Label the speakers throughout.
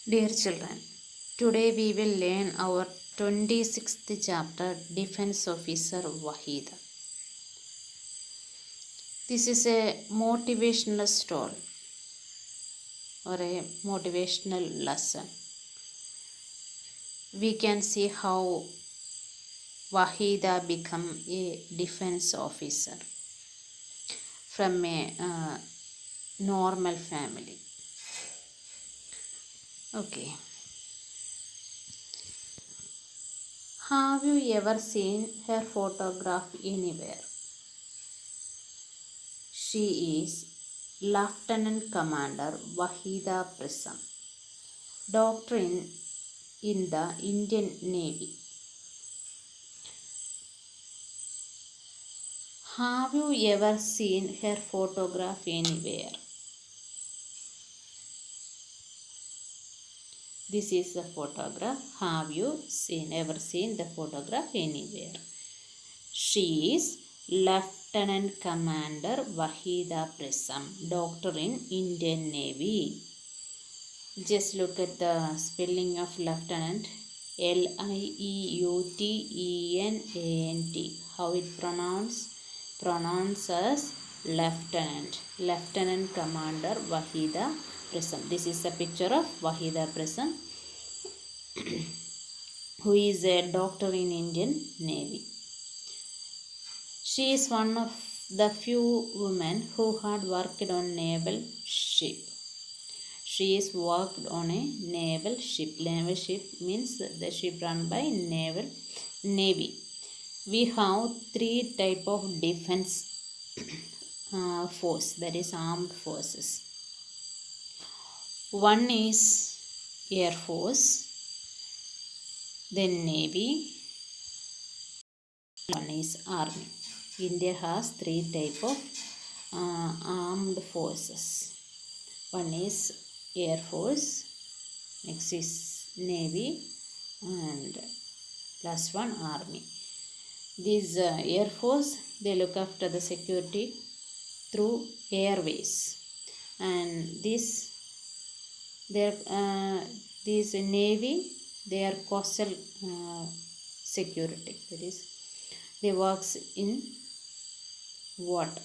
Speaker 1: Dear children, today we will learn our 26th chapter, Defense Officer Wahida. This is a motivational story or a motivational lesson. We can see how Wahida become a defense officer from a normal family. Okay. Have you ever seen her photograph anywhere? She is Lieutenant Commander Wahida Prism, doctor in the Indian Navy. Have you ever seen her photograph anywhere? This is the photograph. Have you ever seen the photograph anywhere? She is Lieutenant Commander Wahida Prism, doctor in Indian Navy. Just look at the spelling of lieutenant. L-I-E-U-T-E-N-A-N-T. How it pronounces lieutenant. Lieutenant Commander Wahida Prism. This is a picture of Wahida Prism, who is a doctor in Indian Navy. She is one of the few women who had worked on naval ship. She is worked on a naval ship. Naval ship means the ship run by Navy. We have three type of defense force, that is armed forces. One is Air Force, then Navy, one is Army. India has three type of armed forces. One is Air Force, next is Navy, and last one Army. This Air Force, they look after the security through airways, and this Navy, they are coastal security, that is they works in water.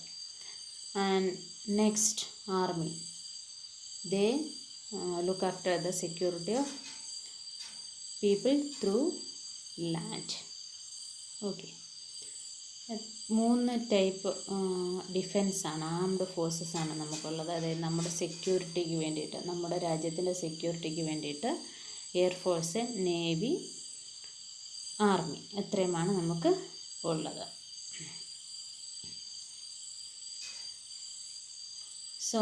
Speaker 1: And next Army, they look after the security of people through land. Okay. മൂന്ന് type ഡിഫെൻസാണ്, armed forces ആണ് നമുക്കുള്ളത്. അതായത് നമ്മുടെ സെക്യൂരിറ്റിക്ക് വേണ്ടിയിട്ട്, നമ്മുടെ രാജ്യത്തിൻ്റെ സെക്യൂരിറ്റിക്ക് വേണ്ടിയിട്ട് air force, navy, army, ഇത്രയുമാണ് നമുക്ക് ഉള്ളത്. So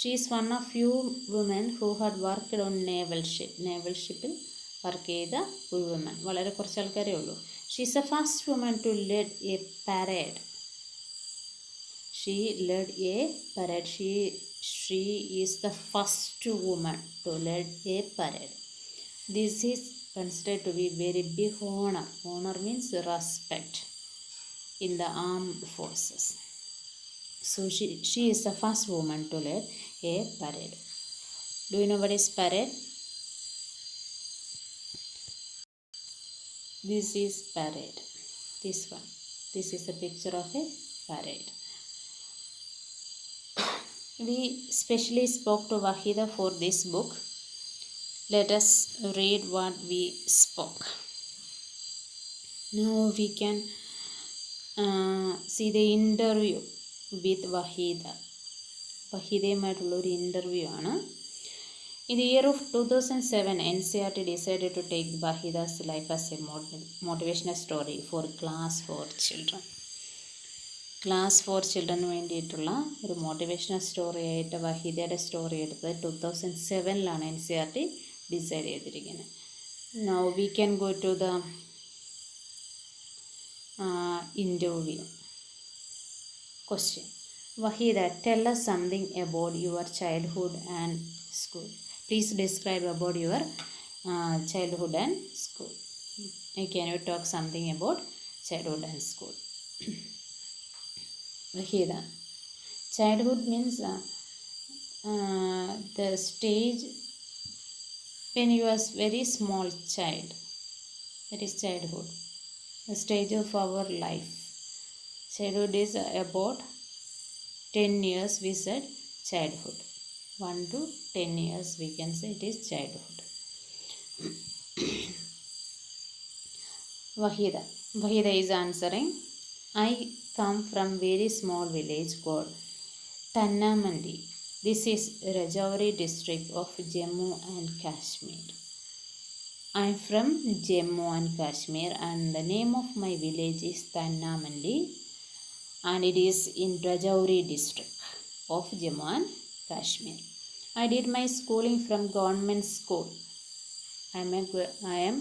Speaker 1: she is one of few woman who had worked on naval ship. Naval ഷിപ്പിൽ വർക്ക് ചെയ്ത ഒരു വുമൻ, വളരെ കുറച്ച് ആൾക്കാരേ ഉള്ളൂ. She is the first woman to lead a parade. She led a parade. She is the first woman to lead a parade. This is considered to be very big honor. Honor means respect in the armed forces. So she is the first woman to lead a parade. Do you know what is parade? This is parade. This one. This is a picture of a parade. We specially spoke to Wahida for this book. Let us read what we spoke. Now we can see the interview with Wahida. വഹീദയുമായിട്ടുള്ള ഒരു interview ആണ്. In the year of 2007, NCERT decided to take Wahida's life as a motivational story for class 4 children. Class 4 ചിൽഡ്രന് വേണ്ടിയിട്ടുള്ള ഒരു motivational story ആയിട്ട് വഹീദയുടെ story എടുത്തത് 2007 NCERT decide ചെയ്തിരിക്കുന്നത്. Now we can go to the interview. Question. Wahida, tell us something about your childhood and school. Please describe about your childhood and school. Can you talk something about childhood and school? Wahida, childhood means the stage when you was very small child. That is childhood, the stage of our life. Childhood is about 10 years, we said childhood. 1 to 10 years we can say it is childhood. Wahida is answering. I come from very small village called Tannamandi. This is Rajouri district of Jammu and Kashmir. I am from Jammu and Kashmir and the name of my village is Tannamandi and it is in Rajouri district of Jammu and Kashmir. I did my schooling from government school. I am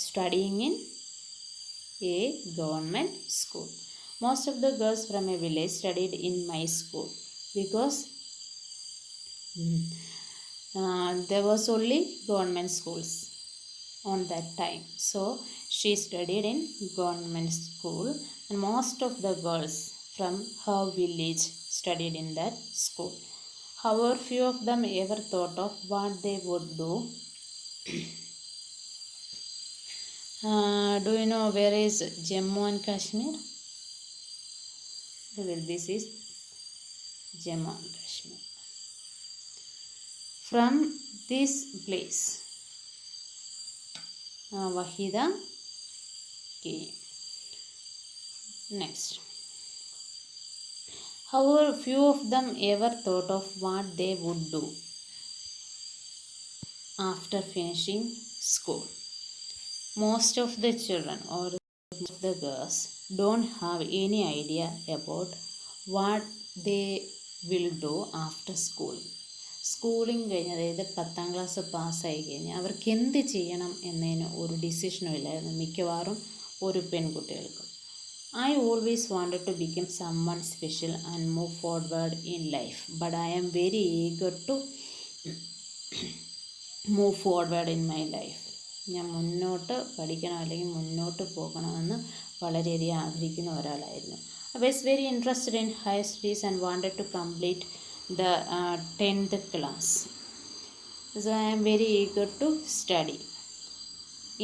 Speaker 1: studying in a government school. Most of the girls from a village studied in my school because there was only government schools on that time. So she studied in government school and most of the girls from her village studied in that school. However, few of them ever thought of what they would do. Do you know where is Jammu and Kashmir? This is Jammu and Kashmir. From this place, Wahida came. Next. However, few of them ever thought of what they would do after finishing school. Most of the children or most of the girls don't have any idea about what they will do after school. Schooling കഴിഞ്ഞ് അതായത് 10ാം class പാസ്സായി കഴിഞ്ഞ് അവർക്ക് എന്ത് ചെയ്യണം എന്നതിന് ഒരു ഡിസിഷനും ഇല്ലായിരുന്നു മിക്കവാറും ഒരു പെൺകുട്ടികൾക്കും. I always wanted to become someone special and move forward in life, but I am very eager to move forward in my life. ഞാൻ മുന്നോട്ട് പഠിക്കണം അല്ലെങ്കിൽ മുന്നോട്ട് പോകണമെന്ന് വളരെയധികം ആഗ്രഹിക്കുന്ന ഒരാളായിരുന്നു. I was very interested in higher studies and wanted to complete the 10th class. So I am very eager to study.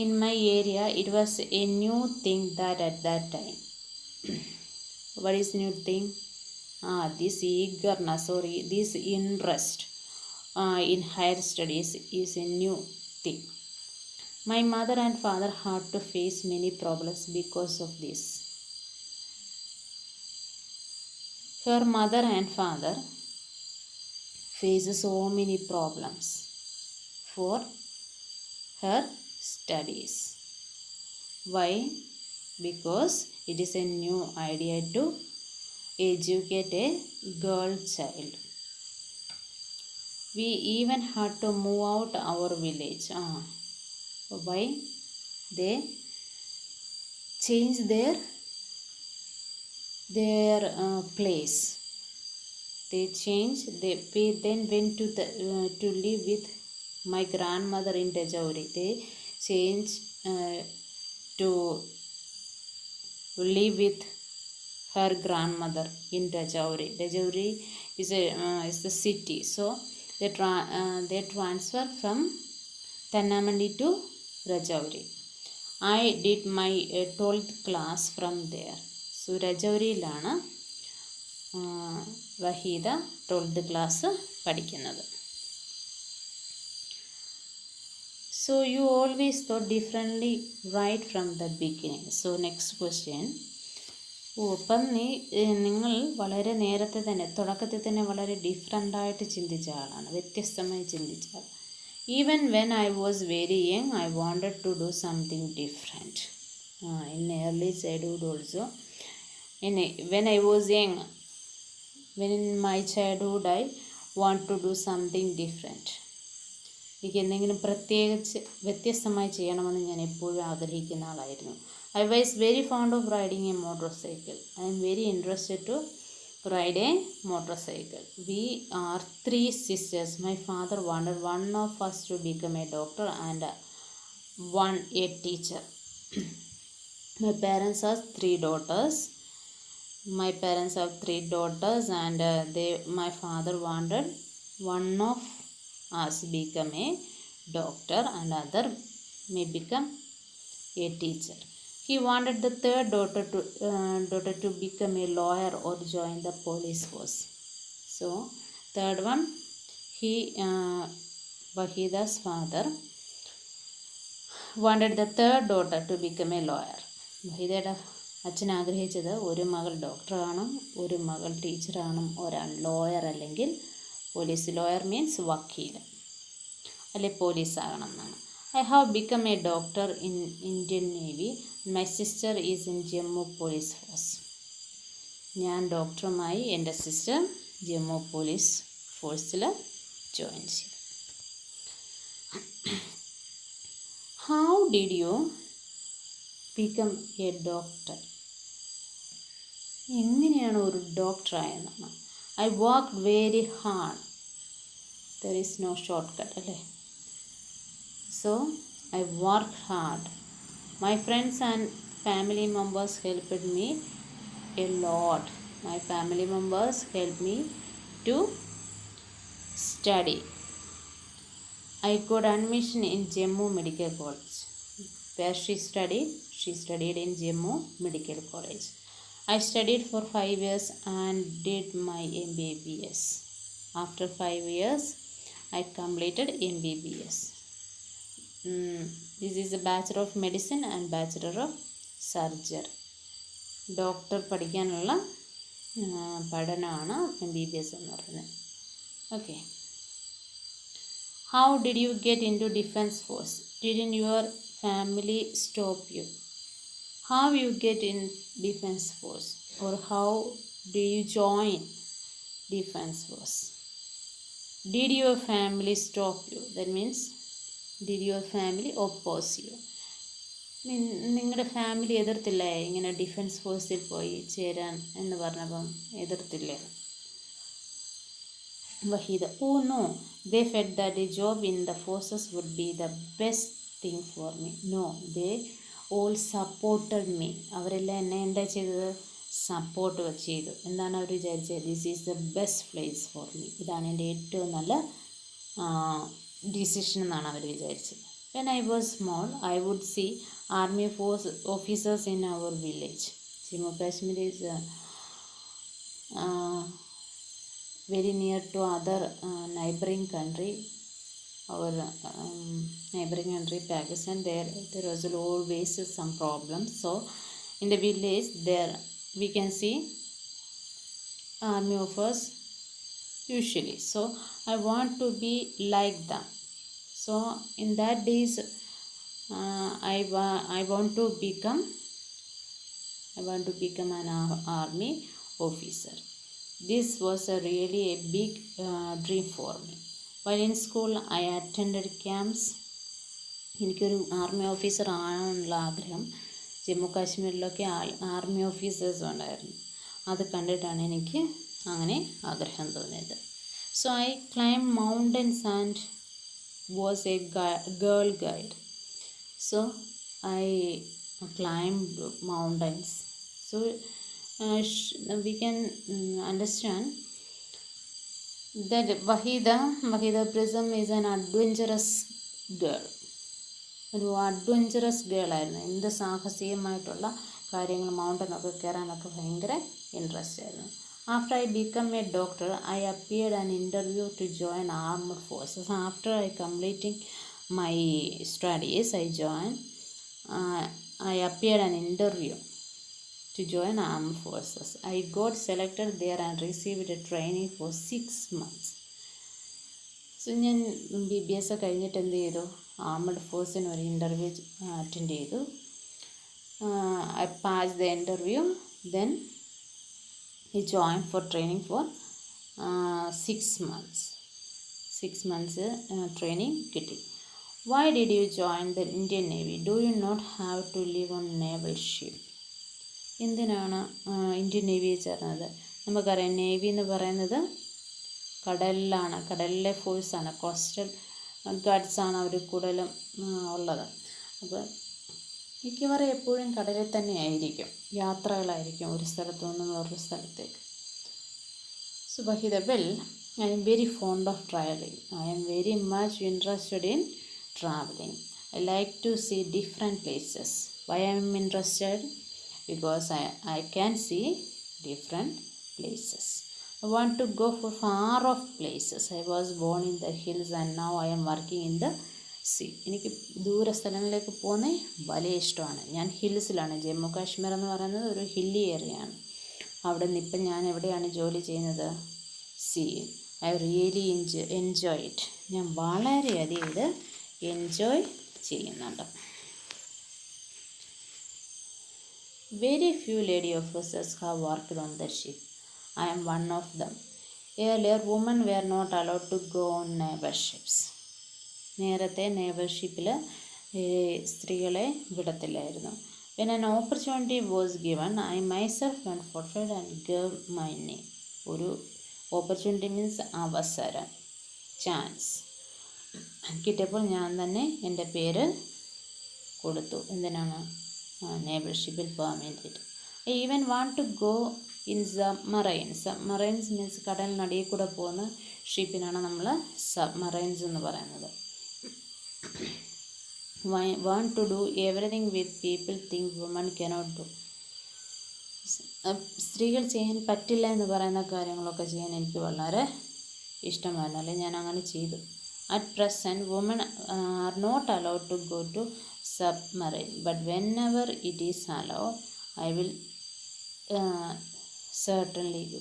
Speaker 1: In my area, it was a new thing that at that time. What is new thing? This eagerness or this interest in higher studies is a new thing. My mother and father had to face many problems because of this. Her mother and father face so many problems for her studies. Why? Because it is a new idea to educate a girl child. We even had to move out our village. Why? They changed their place. They changed. We then went to live with my grandmother in Rajouri. They changed to live with her grandmother in Rajouri. Rajouri is the city. So they transfer from Tannamandi to Rajouri. I did my 12th class from there. So രജൗരിയിലാണ് Waheeda 12th class പഠിക്കുന്നത്. So you always thought differently right from the beginning. So next question. അപ്പം നിങ്ങൾ വളരെ നേരത്തെ തന്നെ തുടക്കത്തിൽ തന്നെ വളരെ ഡിഫറെൻ്റായിട്ട് ചിന്തിച്ച ആളാണ്, വ്യത്യസ്തമായി ചിന്തിച്ച ആൾ. Even when I was very young, I wanted to do something different. In early childhood also. When I was young, when in my childhood, I want to do something different. എനിക്ക് എന്തെങ്കിലും പ്രത്യേകിച്ച് വ്യത്യസ്തമായി ചെയ്യണമെന്ന് ഞാൻ എപ്പോഴും ആഗ്രഹിക്കുന്ന ആളായിരുന്നു. I was very fond of riding a motorcycle. I am very interested to ride a motorcycle. We are 3 sisters. My father wanted one of us to become a doctor and one a teacher. My parents have 3 daughters. And my father wanted one of us become a doctor and other may become a teacher. He wanted the third daughter to become a lawyer or join the police force. So third one, Wahida's father wanted the third daughter to become a lawyer. വഹീദയുടെ അച്ഛൻ ആഗ്രഹിച്ചത് ഒരു മകൾ ഡോക്ടറാകണം, ഒരു മകൾ ടീച്ചറാകണം, ഒരാൾ lawyer അല്ലെങ്കിൽ police. Lawyer means വക്കീൽ അല്ലെ പോലീസ് ആകണം എന്നാണ്. I have become a doctor in Indian Navy. My sister is in Jammu Police Force. ഞാൻ ഡോക്ടറുമായി എൻ്റെ സിസ്റ്റർ ജമ്മു പോലീസ് ഫോഴ്സിൽ ജോയിൻ ചെയ്തു. How did you become a doctor? എങ്ങനെയാണ് ഒരു ഡോക്ടറായെന്നാണ്. I worked very hard. There is no shortcut അല്ലേ. So I worked hard. My friends and family members helped me a lot. My family members helped me to study. I got admission in Jammu Medical College. Where she studied? She studied in Jammu Medical College. I studied for 5 years and did my MBBS. After 5 years, I completed MBBS. This is a Bachelor of Medicine and Bachelor of Surgery. Doctor പഠിക്കാനുള്ള പഠനമാണ് MBBS എന്ന് പറയുന്നത്. Okay. How did you get into Defence Force? Didn't your family stop you? How you get in Defence Force or how do you join Defence Force? Did your family stop you? That means did your family oppose you? നിങ്ങളുടെ family എതിർത്തില്ലേ ഇങ്ങനെ defence ഫോഴ്സിൽ പോയി ചേരാൻ എന്ന് പറഞ്ഞപ്പം എതിർത്തില്ലേ? Wahida, oh no, they felt that a job in the forces would be the best thing for me. No, they all supported me. അവരെല്ലാം എന്നെ എന്താ ചെയ്തത്? സപ്പോർട്ട് ചെയ്തു. എന്താണ് അവർ വിചാരിച്ചത്? This is the best place for me. ഇതാണ് എൻ്റെ ഏറ്റവും നല്ല ഡിസിഷൻ എന്നാണ് അവർ വിചാരിച്ചത്. When I was small, I would see army force officers in our village. Jammu Kashmir is very near to other neighboring country. Our neighboring country Pakistan, there was always some problems. So in the village there we can see army officers usually. So I want to be like them. So in that days I want to become an army officer. This was really a big dream for me. While in school I attended camps. എനിക്കൊരു army officer ആകാനുള്ള ആഗ്രഹം Jammu കാശ്മീരിലൊക്കെ army officers ഉണ്ടായിരുന്നു. അത് കണ്ടിട്ടാണ് എനിക്ക് അങ്ങനെ ആഗ്രഹം തോന്നിയത്. So I climb mountains and was a girl guide. So I climbed mountains. So we can understand that Wahida Prism is an adventurous girl. ഒരു അഡ്വഞ്ചറസ് ഗേൾ ആയിരുന്നു. എന്ത് സാഹസികമായിട്ടുള്ള കാര്യങ്ങൾ മൗണ്ടനൊക്കെ കയറാനൊക്കെ ഭയങ്കര ഇൻട്രസ്റ്റ് ആയിരുന്നു. After I became a doctor, I appeared an interview to join armed forces. After I completing my studies, I appeared an interview to join armed forces. I got selected there and received a training for 6 months. So ഞാൻ BBS കഴിഞ്ഞിട്ട് എന്ത് ചെയ്തു? Armed ഫോഴ്സിന് ഒരു interview attend ചെയ്തു. I passed the interview. Then he joined for training for 6 months. 6 months training കിട്ടി. Why did you join the Indian Navy? Do you not have to live on naval ship? എന്തിനാണ് Indian നേവിയിൽ ചേർന്നത്? നമുക്കറിയാം navy എന്ന് പറയുന്നത് കടലിലാണ്, കടലിലെ ഫോഴ്സാണ്, coastal ഗാർഡ്സാണ് അവർ കൂടുതലും ഉള്ളത്. അപ്പോൾ മിക്കവാറും എപ്പോഴും കടലിൽ തന്നെ ആയിരിക്കും, യാത്രകളായിരിക്കും ഒരു സ്ഥലത്തു നിന്ന് വേറൊരു സ്ഥലത്തേക്ക്. So Wahida, well, I am very fond of traveling. I am very much interested in traveling. I like to see different places. Why I am interested? Because I can see different places. I want to go for far off places. I was born in the hills and now I am working in the sea. എനിക്ക് ദൂര സ്ഥലങ്ങളിലേക്ക് പോകുന്നത് വലിയ ഇഷ്ടമാണ്. ഞാൻ ഹിൽസിലാണ്. ജമ്മു കാശ്മീർ എന്ന് പറയുന്നത് ഒരു ഹില്ലി ഏരിയയാണ്. അവിടെ നിന്ന് ഇപ്പം ഞാൻ എവിടെയാണ് ജോലി ചെയ്യുന്നത്? സീയിൽ. I really enjoy it. ഞാൻ വളരെയധികം ഇത് എൻജോയ് ചെയ്യുന്നുണ്ട്. Very few lady officers have worked on the ship. I am one of them. Earlier, women were not allowed to go on naval ships. നേരത്തെ നേവൽ ഷിപ്പിൽ സ്ത്രീകളെ വിടത്തില്ലായിരുന്നു. When an opportunity was given, I myself went forward and gave my name. ഒരു opportunity means അവസരം, chance കിട്ടിയപ്പോൾ ഞാൻ തന്നെ എൻ്റെ പേര് കൊടുത്തു. എന്തിനാണ്? നേവൽ ഷിപ്പിൽ പോകാൻ വേണ്ടിയിട്ട്. I even want to go in submarines. Submarines means കടലിനടിയിൽ കൂടെ പോകുന്ന ഷിപ്പിനാണ് നമ്മൾ സബ്മറൈൻസ് എന്ന് പറയുന്നത്. want to do everything with people think women cannot do. സ്ത്രീകൾ ചെയ്യാൻ പറ്റില്ല എന്ന് പറയുന്ന കാര്യങ്ങളൊക്കെ ചെയ്യാൻ എനിക്ക് വളരെ ഇഷ്ടമായിരുന്നു. അല്ലെങ്കിൽ ഞാൻ അങ്ങനെ ചെയ്തു. At present, women are not allowed to go to submarine, but whenever it is allowed, I will certainly go.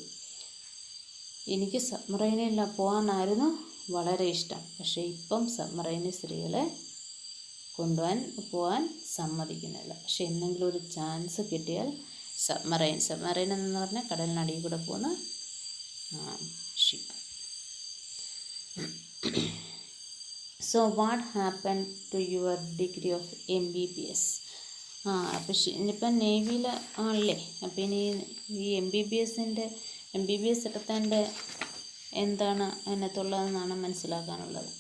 Speaker 1: എനിക്ക് സബ്മറൈനിൽ പോകാനായിരുന്നു വളരെ ഇഷ്ടം. പക്ഷേ ഇപ്പം സബ്മറൈനിൽ സ്ത്രീകളെ പോകാൻ സമ്മതിക്കുന്നില്ല. പക്ഷെ എന്തെങ്കിലും ഒരു ചാൻസ് കിട്ടിയാൽ സബ്മറൈൻ എന്ന് പറഞ്ഞാൽ കടലിനടിയിൽ കൂടെ പോകുന്ന ship. So what happen to your degree of MBBS? അപ്പം ഇനിയിപ്പം നേവിയിൽ ആണല്ലേ. അപ്പം ഇനി ഈ MBBS എടുത്തതിൻ്റെ എന്താണ് അതിനകത്തുള്ളതെന്നാണ് മനസ്സിലാക്കാനുള്ളത്.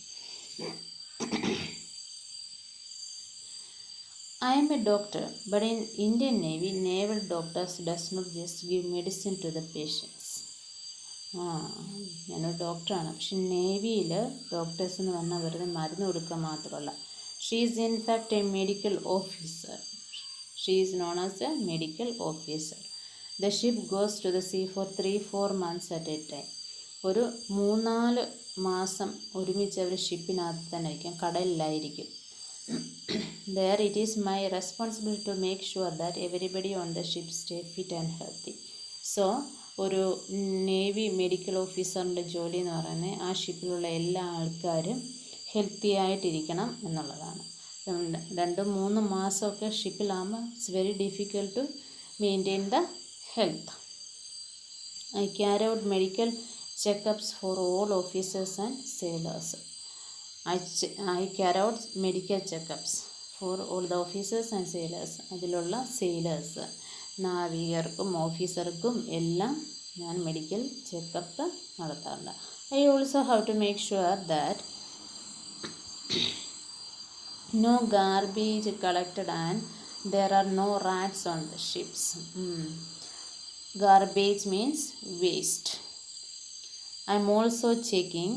Speaker 1: I am a doctor, but in Indian Navy, naval doctors does not just give medicine to the patients. ഞാനൊരു ഡോക്ടറാണ്. പക്ഷെ നേവിയിൽ ഡോക്ടേഴ്സ് എന്ന് പറഞ്ഞാൽ വെറുതെ മരുന്ന് കൊടുക്കുക മാത്രമല്ല. She is in fact a medical officer. She is known as a medical officer. The ship goes to the sea for 3-4 months at a time. ഒരു 3-4 മാസം ഒരുമിച്ച് അവർ ഷിപ്പിനകത്ത് തന്നെ ആയിരിക്കും, കടലിലായിരിക്കും. There it is my responsibility to make sure that everybody on the ship stay fit and healthy. So ഒരു navy medical ഓഫീസറിൻ്റെ ജോലി എന്ന് പറയുന്നത് ആ ഷിപ്പിലുള്ള എല്ലാ ആൾക്കാരും ഹെൽത്തി ആയിട്ടിരിക്കണം എന്നുള്ളതാണ്. 2-3 മാസമൊക്കെ ഷിപ്പിലാകുമ്പോൾ it's very difficult to maintain the health. I carry out medical checkups for all officers and sailors. I carry out medical checkups for all the officers and sailors. അതിലുള്ള സെയിലേഴ്സ്, നാവികർക്കും ഓഫീസർക്കും എല്ലാം ഞാൻ മെഡിക്കൽ ചെക്കപ്പ് നടത്താറുണ്ട്. I also have to make sure that no garbage collected and there are no rats on the ships. Garbage means waste. I am also checking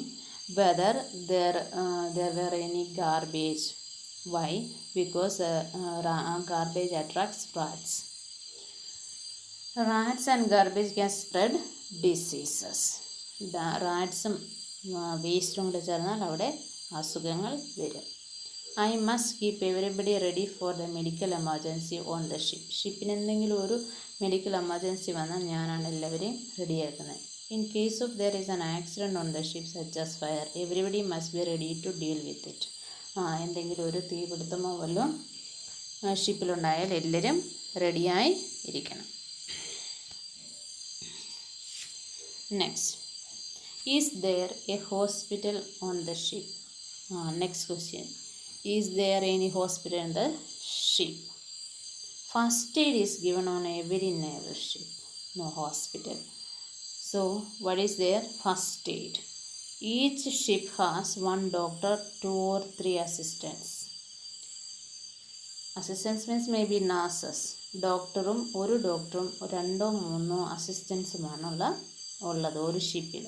Speaker 1: whether there were any garbage. Why? Because garbage attracts rats. Rats and garbage can spread diseases. റാറ്റ്സും വേസ്റ്റും കൂടെ ചേർന്നാൽ അവിടെ അസുഖങ്ങൾ വരും. I must keep everybody ready for the medical emergency on the ship. ഷിപ്പിന് എന്തെങ്കിലും ഒരു medical emergency വന്നാൽ ഞാനാണ് എല്ലാവരെയും റെഡിയാക്കുന്നത്. In case of there is an accident on the ship such as fire, everybody must be ready to deal with it. എന്തെങ്കിലും ഒരു തീപിടുത്തമോ വല്ലതും ഷിപ്പിലുണ്ടായാൽ എല്ലാവരും റെഡിയായി ഇരിക്കണം. Next, is there a hospital on the ship? Next question, is there any hospital in the ship? First aid is given on every naval ship. No hospital. So what is their first aid? Each ship has one doctor, 2 or 3 assistants. Assistants means maybe nurses. ഡോക്ടറും ഒരു 2-3 അസിസ്റ്റൻസുമാണ് ഉള്ളത് ഒരു ഷിപ്പിൽ.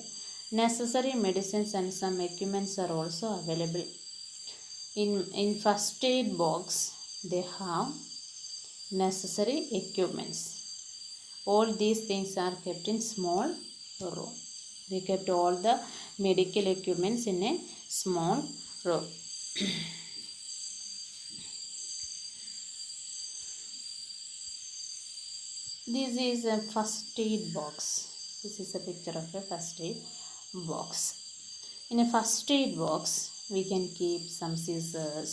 Speaker 1: Necessary medicines and some equipments are also available In first aid box, they have necessary equipments. All these things are kept in small row. They kept all the medical equipments in a small row. This is a first aid box. This is a picture of a first aid box. In a first aid box, we can keep some scissors,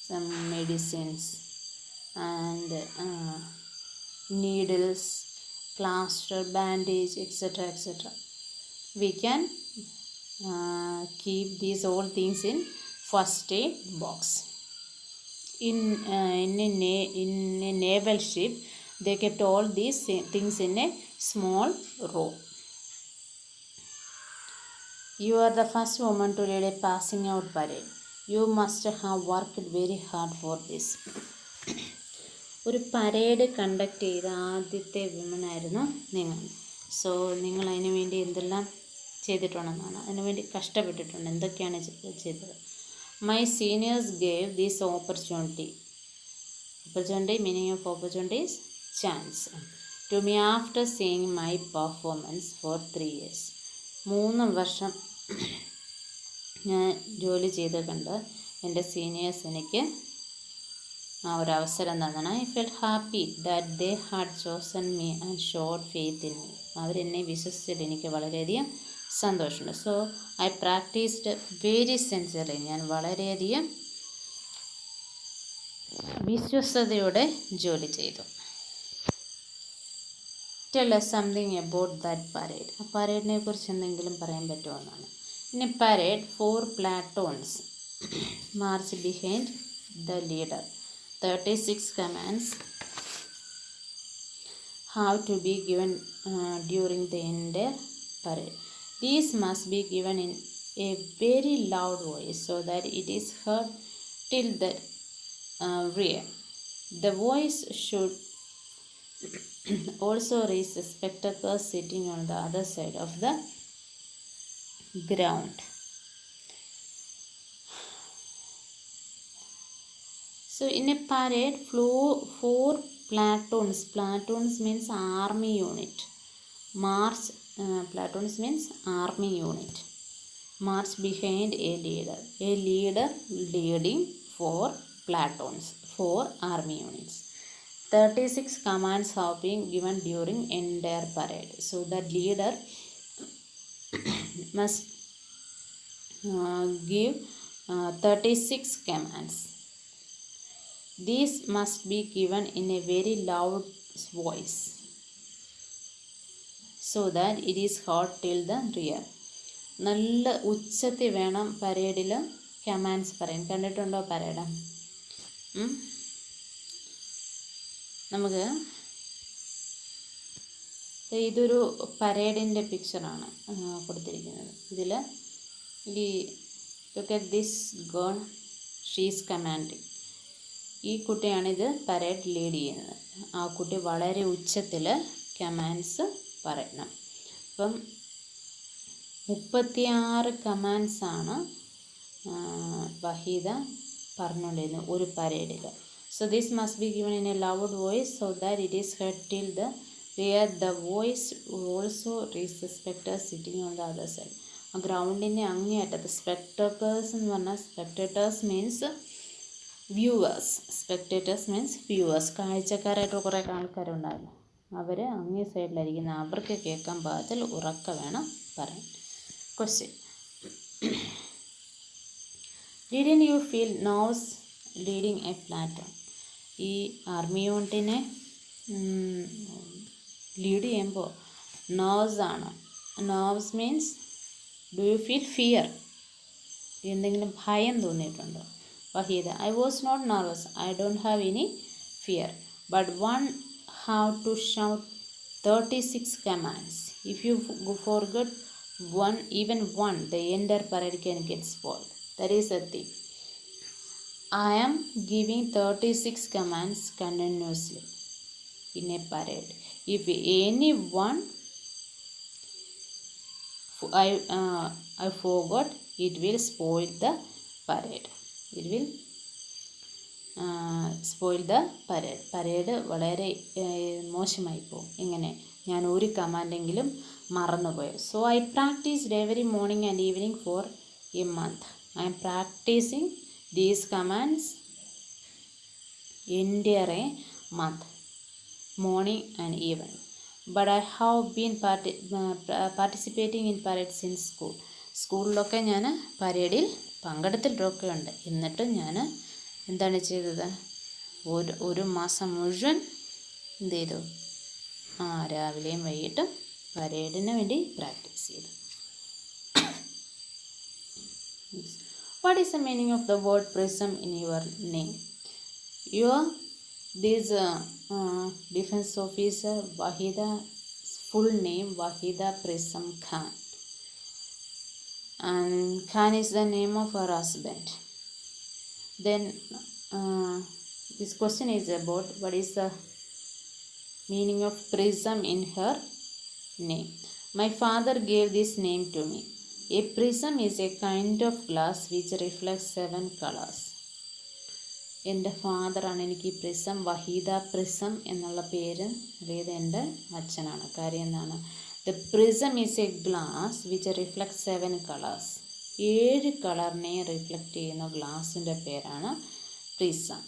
Speaker 1: some medicines, and needles, plaster, bandage, etc. etc. We can keep these all things in first aid box. In a naval ship, they kept all these things in a small row. You are the first woman to lead a passing out parade. You must have worked very hard for this. ഒരു parade conduct ചെയ്ത ആദ്യത്തെ വിമനായിരുന്നു നിങ്ങൾ. So നിങ്ങൾ അതിനു വേണ്ടി എന്തെല്ലാം ചെയ്തിട്ടുണ്ടെന്നാണ്, അതിനു വേണ്ടി കഷ്ടപ്പെട്ടിട്ടുണ്ട്, എന്തൊക്കെയാണ് ചെയ്തത്. My seniors gave this opportunity meaning of opportunity is chance to me after seeing my performance for 3 years. 3 വർഷം ഞാൻ ജോലി ചെയ്ത് കണ്ട് എൻ്റെ സീനിയേഴ്സ് എനിക്ക് ആ ഒരു അവസരം തന്നാണ്. I felt happy that they had chosen me and showed faith in me. അവരെന്നെ വിശ്വസിച്ചതിൽ എനിക്ക് വളരെയധികം സന്തോഷമുണ്ട്. So I practised very sincerely. ഞാൻ വളരെയധികം വിശ്വസ്തയോടെ ജോലി ചെയ്തു. Tell us something about that parade. ആ പരേഡിനെ കുറിച്ച് എന്തെങ്കിലും പറയാൻ പറ്റുമോ എന്നാണ്. In A parade 4 platoons march behind the leader. 36 commands have to be given during the entire parade. These must be given in a very loud voice so that it is heard till the rear. The voice should also reach the spectators sitting on the other side of the ground. So in a parade, 4 platoons. Platoons means army unit. March. Platoons means army unit. March behind a leader. A leader leading 4 platoons, 4 army units. 36 commands have been given during entire parade. So the leader must give 36 commands. These must be given in a very loud voice so that it is heard till the rear. നല്ല ഉച്ചത്തിൽ വേണം പരേഡിൽ commands പറയാൻ. കണ്ടിട്ടുണ്ടോ parade? നമുക്ക് ഇതൊരു പരേഡിൻ്റെ പിക്ചറാണ് കൊടുത്തിരിക്കുന്നത്. ഇതിൽ ഈ look at this girl, she is commanding. ഈ കുട്ടിയാണിത് പരേഡ് ലീഡ് ചെയ്യുന്നത്. ആ കുട്ടി വളരെ ഉച്ചത്തിൽ കമാൻഡ്സ് പറയണം. അപ്പം 36 കമാൻഡ്സാണ് വഹീദ പറഞ്ഞുകൊണ്ടിരുന്നത് ഒരു പരേഡിൽ. So this must be given in a loud voice so that it is heard till the rear. The voice also reaches the spectators sitting on the other side. ആ ഗ്രൗണ്ടിൻ്റെ അങ്ങേയറ്റത്ത് സ്പെക്ടേറ്റേഴ്സ് എന്ന് പറഞ്ഞാൽ spectators means viewers. Spectators means viewers. കാഴ്ചക്കാരായിട്ട് കുറേ ആൾക്കാരുണ്ടായിരുന്നു. അവർ അങ്ങേ സൈഡിലായിരിക്കുന്ന അവർക്ക് കേൾക്കാൻ പാകത്തിൽ ഉറക്ക വേണം പറയാൻ. Question: Didn't you feel nerves leading a platoon? ഈ ആർമി യൂണിറ്റിനെ ലീഡ് ചെയ്യുമ്പോൾ nerves ആണ്. nerves means do you feel fear? എന്തെങ്കിലും ഭയം തോന്നിയിട്ടുണ്ടോ? Waheeda: I was not nervous. I don't have any fear. But one have to shout 36 commands. If you forget even one, the entire parade can get spoiled. That is the thing. I am giving 36 commands continuously in a parade. If anyone I forgot, it will spoil the parade. It will spoil the parade. Parade വളരെ മോശമായി പോകും. ഇങ്ങനെ ഞാൻ ഒരു കമാൻഡെങ്കിലും മറന്നുപോയി. So I practised every morning and evening for a month. I am practising these commands entire a month, morning and evening. But I have been participating in parade since school. സ്കൂളിലൊക്കെ ഞാൻ പരേഡിൽ പങ്കെടുത്തിട്ടൊക്കെ ഉണ്ട്. എന്നിട്ടും ഞാൻ എന്താണ് ചെയ്തത്? ഒരു മാസം മുഴുവൻ എന്ത് ചെയ്തു? രാവിലെയും വൈകിട്ടും പരേഡിന് വേണ്ടി പ്രാക്ടീസ് ചെയ്തു. What is the meaning of the word prism in your name? This defense officer Wahida, full name Wahida Prism Khan, and Khan is the name of her husband. Then this question is about what is the meaning of prism in her name. My father gave this name to me. A prism is a kind of glass which reflects 7 colors. എൻ്റെ ഫാദറാണ് എനിക്ക് prism, Waheeda prism എന്നുള്ള പേര് അറിയത് എൻ്റെ അച്ഛനാണ്. കാര്യം എന്താണ്? The prism is a glass which reflect 7 colours. 7 കളറിനെ reflect ചെയ്യുന്ന ഗ്ലാസിൻ്റെ പേരാണ് prism.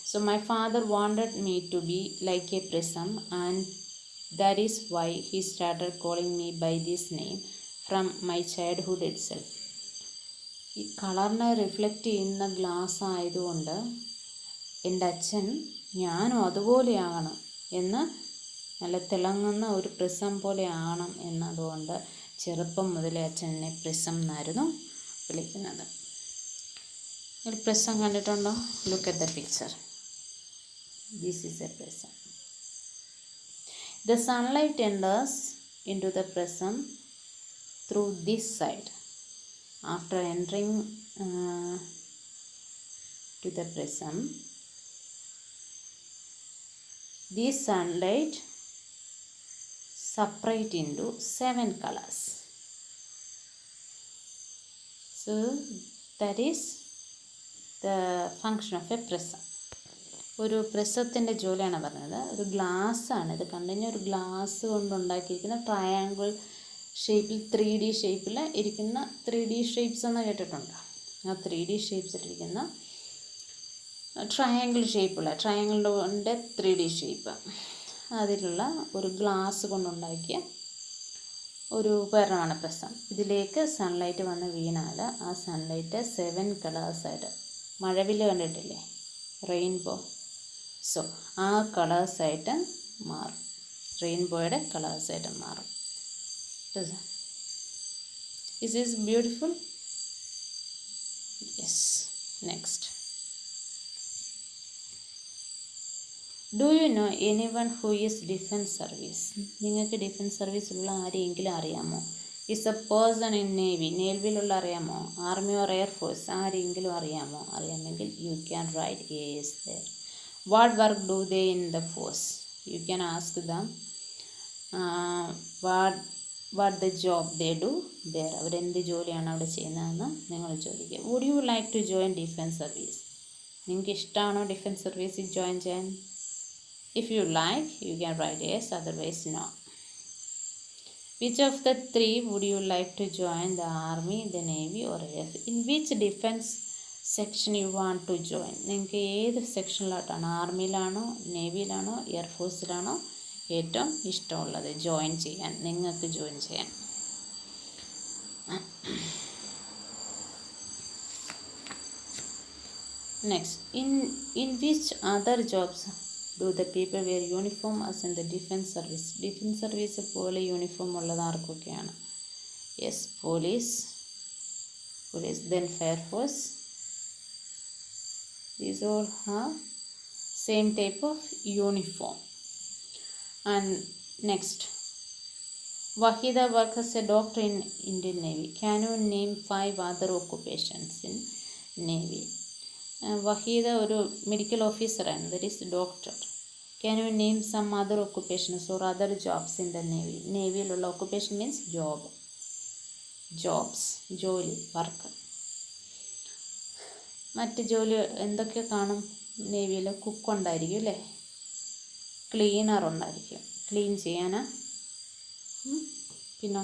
Speaker 1: So my father wanted me to be like a prism and that is why he started calling me by this name from my childhood itself. ഈ കളറിനെ reflect ചെയ്യുന്ന glass ആയതുകൊണ്ട് എൻ്റെ അച്ഛൻ ഞാനും അതുപോലെയാകണം എന്ന്, നല്ല തിളങ്ങുന്ന ഒരു പ്രിസം പോലെ ആകണം എന്നതുകൊണ്ട് ചെറുപ്പം മുതലേ അച്ഛൻ എന്നെ പ്രിസം എന്നായിരുന്നു വിളിക്കുന്നത്. നിങ്ങൾ പ്രിസം കണ്ടിട്ടുണ്ടോ? Look at the picture. This is a prism. The sunlight enters in to the prism through this side. After entering to the prism, this sunlight separate into 7 colors. So that is the function of a prism. ഒരു പ്രിസത്തിൻ്റെ ജോലിയാണ് പറഞ്ഞത്. ഒരു ഗ്ലാസ്സാണ് ഇത്. കണ്ടുകഴിഞ്ഞാൽ ഒരു glass കൊണ്ടുണ്ടാക്കിയിരിക്കുന്ന triangle ഷേപ്പിൽ 3D ഷേപ്പിൽ ഇരിക്കുന്ന 3D ഷേപ്സ് എന്ന് കേട്ടിട്ടുണ്ടോ? ആ 3D ഷേപ്സിലിരിക്കുന്ന ട്രയാങ്കിൾ ഷേപ്പുള്ള ട്രയാങ്കിളിൻ്റെ 3D ഷേപ്പ്, അതിലുള്ള ഒരു ഗ്ലാസ് കൊണ്ടുണ്ടാക്കിയ ഒരു ഉപകരണമാണ് പ്രിസം. ഇതിലേക്ക് സൺലൈറ്റ് വന്ന് വീണാൽ ആ സൺലൈറ്റ് 7 കളേഴ്സായിട്ട്, മഴവില്ല് കണ്ടിട്ടില്ലേ, റെയിൻബോ, സോ ആ കളേഴ്സായിട്ട് മാറും. റെയിൻബോയുടെ കളേഴ്സായിട്ട് മാറും. Is this beautiful? Yes. Next. Do you know anyone who is defence service? നിങ്ങൾക്ക് ഡിഫൻസ് സർവീസിലുള്ള ആരെയെങ്കിലും അറിയാമോ? Is a person in navy. നേവിയിലുള്ള അറിയാമോ? ആർമി ഓർ എയർഫോഴ്സ് ആരെയെങ്കിലും അറിയാമോ? അറിയാമെങ്കിൽ you can write yes there. What work do they in the force? You can ask them what the job they do there. അവരെന്ത് ജോലിയാണ് അവിടെ ചെയ്യുന്നതെന്ന് നിങ്ങൾ ചോദിക്കുക. Would you like to join defence service? നിങ്ങൾക്ക് ഇഷ്ടമാണോ ഡിഫൻസ് സർവീസിൽ ജോയിൻ ചെയ്യാൻ? If you like, you can write yes, otherwise no. Which of the 3 would you like to join? The army, the navy or air? In which defense section you want to join? നിങ്ങൾക്ക് ഏത് സെക്ഷനിലോട്ടാണ്? ആർമിയിലാണോ, നേവിയിലാണോ, എയർഫോഴ്സിലാണോ ഏറ്റവും ഇഷ്ടമുള്ളത് join ചെയ്യാൻ, നിങ്ങൾക്ക് join ചെയ്യാൻ? Next, in which other jobs do the people wear uniform as in the defense service? Defence service പോലെ uniform ഉള്ളത് ആർക്കൊക്കെയാണ്? Yes, police, then fire force. These all have same type of uniform. And next, Wahida works as a doctor in Indian Navy. Can you name 5 other occupations in Navy? Waheeda ഒരു medical ഓഫീസറാണ്, that is doctor. Can you name some other occupations or other jobs in the navy? നേവിയിലുള്ള occupation means jobs, ജോലി, work. മറ്റ് ജോലി എന്തൊക്കെ കാണും നേവിയിൽ? Cook ഉണ്ടായിരിക്കും അല്ലേ, ക്ലീനർ ഉണ്ടായിരിക്കും, ക്ലീൻ ചെയ്യാനാ. പിന്നെ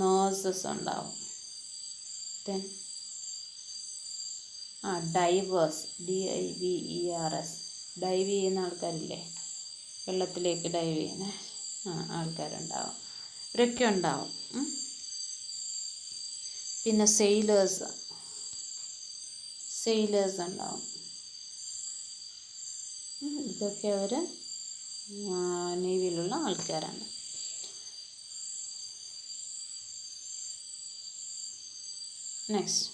Speaker 1: നേഴ്സസ് ഉണ്ടാവും. ദെൻ ഡൈവേഴ്സ്, DIVERS, ഡൈവ് ചെയ്യുന്ന ആൾക്കാരില്ലേ, വെള്ളത്തിലേക്ക് ഡൈവ് ചെയ്യുന്ന ആൾക്കാരുണ്ടാവും, ഇവരൊക്കെ ഉണ്ടാവും. പിന്നെ സെയിലേഴ്സ് ഉണ്ടാവും. ഇതൊക്കെ അവർ നേവിയിലുള്ള ആൾക്കാരാണ്. Next,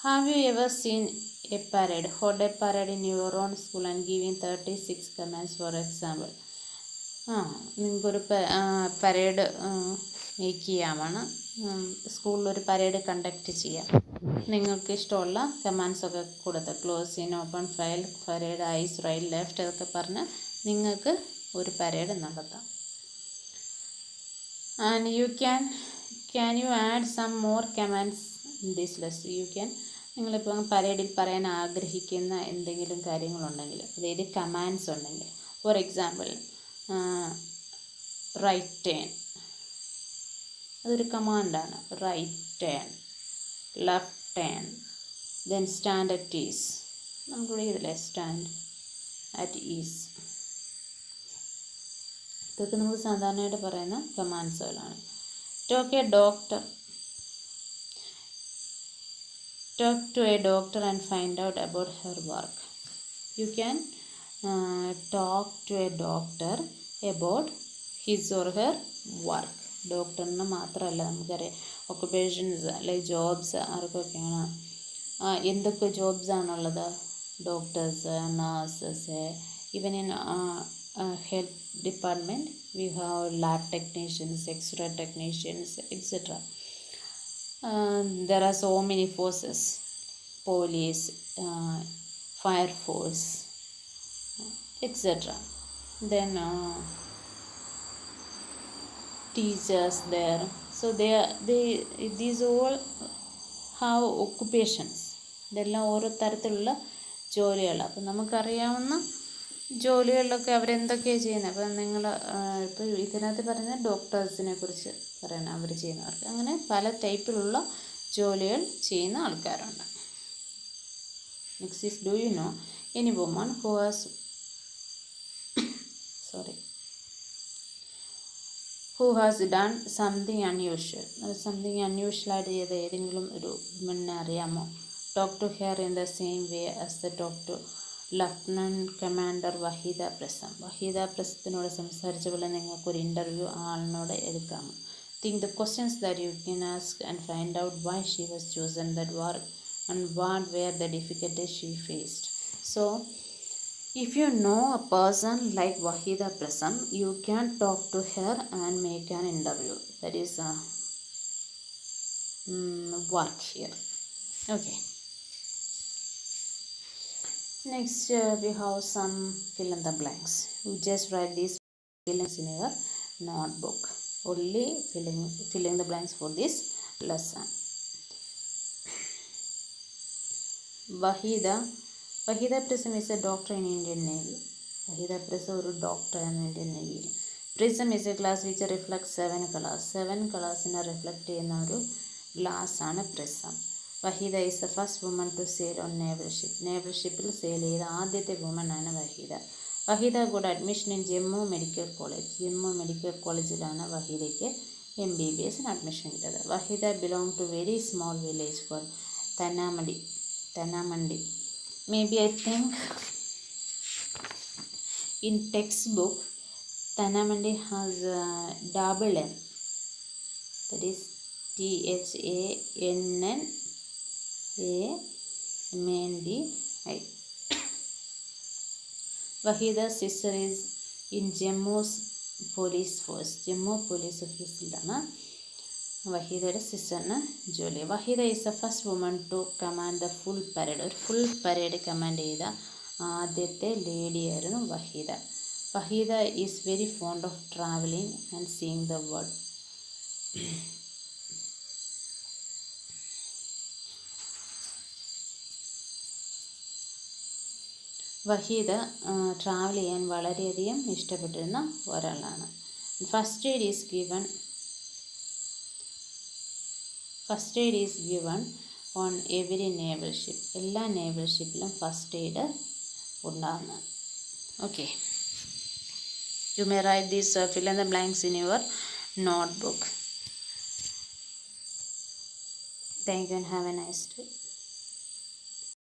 Speaker 1: have you ever seen a parade, hold a parade in your own school and giving 36 commands for example? നിങ്ങൾക്കൊരു പരേഡ് മേക്ക് ചെയ്യാമാണ്, സ്കൂളിലൊരു പരേഡ് കണ്ടക്ട് ചെയ്യാം. നിങ്ങൾക്ക് ഇഷ്ടമുള്ള കമാൻഡ്സൊക്കെ കൊടുത്ത് close in, open, file, parade, eyes, right, left അതൊക്കെ പറഞ്ഞ് നിങ്ങൾക്ക് ഒരു പരേഡ് നടത്താം. And can you add some more commands in this list? നിങ്ങളിപ്പോൾ പരേഡിൽ പറയാൻ ആഗ്രഹിക്കുന്ന എന്തെങ്കിലും കാര്യങ്ങളുണ്ടെങ്കിൽ, അതായത് കമാൻഡ്സ് ഉണ്ടെങ്കിൽ, ഫോർ എക്സാമ്പിൾ റൈറ്റ് ടേൺ, അതൊരു കമാൻഡാണ്. Right turn, left turn, then stand at ease, നമുക്കിവിടെ ഇതില്ലേ സ്റ്റാൻഡ് അറ്റ് ഈസ്, ഇതൊക്കെ നമുക്ക് സാധാരണയായിട്ട് പറയുന്ന കമാൻഡ്സുകളാണ്. Talk to a doctor and find out about her work. You can talk to a doctor about his or her work. ഡോക്ടറിന് മാത്രമല്ല, നമുക്കറിയാം ഒക്കുപേഷൻസ് അല്ലെങ്കിൽ ജോബ്സ് ആർക്കൊക്കെയാണ്, എന്തൊക്കെ ജോബ്സാണുള്ളത്? Doctors, nurses, even in health department we have lab technicians, x-ray technicians, etc. There are so many forces, police, fire force, etc. Then teachers there, so these all have occupations. ഇതെല്ലാം ഓരോ തരത്തിലുള്ള ജോലികളാണ്. അപ്പം നമുക്കറിയാവുന്ന ജോലികളിലൊക്കെ അവരെന്തൊക്കെയാണ് ചെയ്യുന്നത്. അപ്പം നിങ്ങൾ ഇപ്പോൾ ഇതിനകത്ത് പറയുന്ന ഡോക്ടേഴ്സിനെ കുറിച്ച് പറയണം, അവർ ചെയ്യുന്നവർക്ക്. അങ്ങനെ പല ടൈപ്പിലുള്ള ജോലികൾ ചെയ്യുന്ന ആൾക്കാരുണ്ട്. Next is, do you know any woman who has done something unusual? Something അൺയൂഷ്വലായിട്ട് ചെയ്ത ഏതെങ്കിലും ഒരു വുമണിനെ അറിയാമോ? Talk to her in the same way as the talk to lieutenant commander Waheeda Prism. Waheeda പ്രസത്തിനോട് സംസാരിച്ച പോലെ നിങ്ങൾക്കൊരു ഇൻ്റർവ്യൂ ആളിനോട് എടുക്കാമോ? Think the questions that you can ask and find out why she was chosen that work and what were the difficulties she faced. So, if you know a person like Wahida Prasam, you can talk to her and make an interview. That is work here. Okay. Next, we have some fill in the blanks. You just write these fillings in your notebook. Only filling the blanks for this lesson. Wahida Prism is a doctor in Indian Navy. Wahida Prism is a doctor in Indian Navy. Prism is a glass which reflects 7 colors. 7 colors in a reflect in a glass and a prism. Wahida is the first woman to sail on naval ship. Naval ship il sail ചെയ്ത ആദ്യത്തെ woman ആണ് Waheeda. Waheeda got admission in Jammu Medical College. Jammu medical കോളേജിലാണ് വഹീദയ്ക്ക് MBBS admission കിട്ടിയത്. Waheeda belong to very small village called Tanamandi. Maybe I think in textbook Tanamandi has double N. That is THANNAMANDI. Wahida's sister is in Jammu's police force. Jammu police ഓഫീസിലാണ് വഹീദയുടെ സിസ്റ്ററിന് ജോലി. Waheeda is the first woman to command the full parade. ഒരു full parade command ചെയ്ത ആദ്യത്തെ ലേഡിയായിരുന്നു Waheeda. Waheeda is very fond of travelling and seeing the world. Waheed travel ചെയ്യാൻ വളരെയധികം ഇഷ്ടപ്പെട്ടിരുന്ന ഒരാളാണ്. First aid is given on every naval ship. എല്ലാ നേവൽ ഷിപ്പിലും ഫസ്റ്റ് എയ്ഡ് ഉണ്ടാകുന്നു. Okay, you may write these fill in the blanks in your notebook. Thank you and have a nice day.